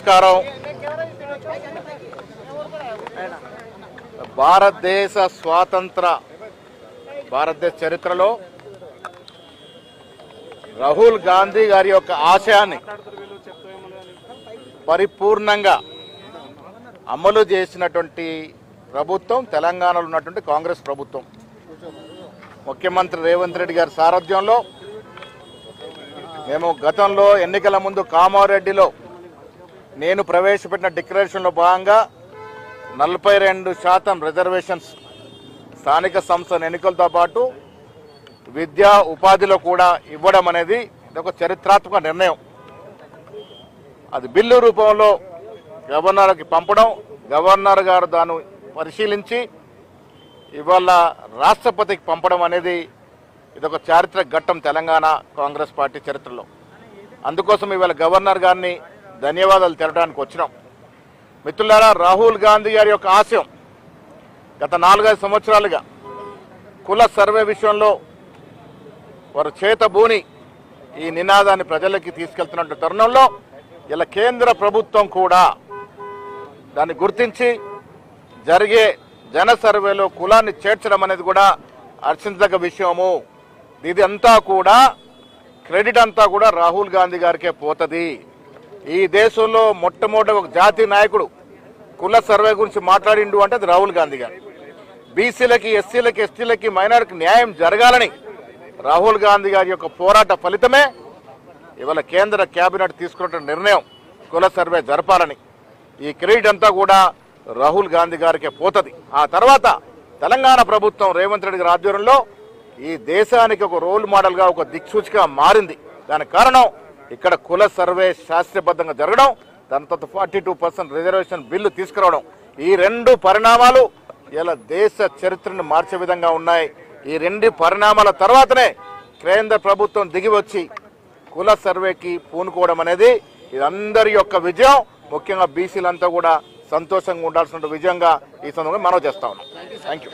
నమస్కారం. భారతదేశ చరిత్రలో రాహుల్ గాంధీ గారి యొక్క ఆశయాన్ని పరిపూర్ణంగా అమలు చేసినటువంటి ప్రభుత్వం తెలంగాణలో ఉన్నటువంటి కాంగ్రెస్ ప్రభుత్వం. ముఖ్యమంత్రి రేవంత్ రెడ్డి గారి సారథ్యంలో మేము గతంలో ఎన్నికల ముందు కామారెడ్డిలో నేను ప్రవేశపెట్టిన డిక్లరేషన్లో భాగంగా 42% రిజర్వేషన్స్ స్థానిక సంస్థల ఎన్నికలతో పాటు విద్యా ఉపాధిలో కూడా ఇవ్వడం అనేది ఒక చరిత్రాత్మక నిర్ణయం. అది బిల్లు రూపంలో గవర్నర్కి పంపడం, గవర్నర్ గారు దాన్ని పరిశీలించి ఇవాళ రాష్ట్రపతికి పంపడం అనేది ఇదొక చారిత్రక ఘట్టం తెలంగాణ కాంగ్రెస్ పార్టీ చరిత్రలో. అందుకోసం ఇవాళ గవర్నర్ గారిని ధన్యవాదాలు తెలపడానికి వచ్చినాం. మిత్రులారా, రాహుల్ గాంధీ గారి యొక్క ఆశయం గత 4-5 సంవత్సరాలుగా కుల సర్వే విషయంలో వారు చేతబూని ఈ నినాదాన్ని ప్రజలకి తీసుకెళ్తున్న తరుణంలో ఇలా కేంద్ర ప్రభుత్వం కూడా దాన్ని గుర్తించి జరిగే జన సర్వేలో కులాన్ని చేర్చడం అనేది కూడా హర్షించదగ్గ విషయము. ఇది అంతా కూడా క్రెడిట్ అంతా కూడా రాహుల్ గాంధీ గారికే పోతుంది. ఈ దేశంలో మొట్టమొదటి ఒక జాతీయ నాయకుడు కుల సర్వే గురించి మాట్లాడిండు అంటే అది రాహుల్ గాంధీ గారు. బీసీలకి, ఎస్సీలకి, ఎస్టీలకి, మైనారిటీకి న్యాయం జరగాలని రాహుల్ గాంధీ గారి యొక్క పోరాట ఫలితమే ఇవాళ కేంద్ర కేబినెట్ తీసుకున్న నిర్ణయం కుల సర్వే జరపాలని. ఈ క్రెడిట్ అంతా కూడా రాహుల్ గాంధీ గారికే పోతుంది. ఆ తర్వాత తెలంగాణ ప్రభుత్వం రేవంత్ రెడ్డి గారి ఆధ్వర్యంలో ఈ దేశానికి ఒక రోల్ మోడల్గా, ఒక దిక్సూచిగా మారింది. దానికి కారణం ఇక్కడ కుల సర్వే శాస్త్రీయబద్ధంగా జరగడం, దాని తర్వాత 42% రిజర్వేషన్ బిల్లు తీసుకురావడం. ఈ 2 పరిణామాలు ఇలా దేశ చరిత్రను మార్చే విధంగా ఉన్నాయి. ఈ 2 పరిణామాల తర్వాతనే కేంద్ర ప్రభుత్వం దిగి వచ్చి కుల సర్వేకి పూనుకోవడం అనేది ఇది అందరి యొక్క విజయం. ముఖ్యంగా బీసీలంతా కూడా సంతోషంగా ఉండాల్సిన విజయంగా ఈ సందర్భంగా మనవి చేస్తా ఉన్నాం. Thank you.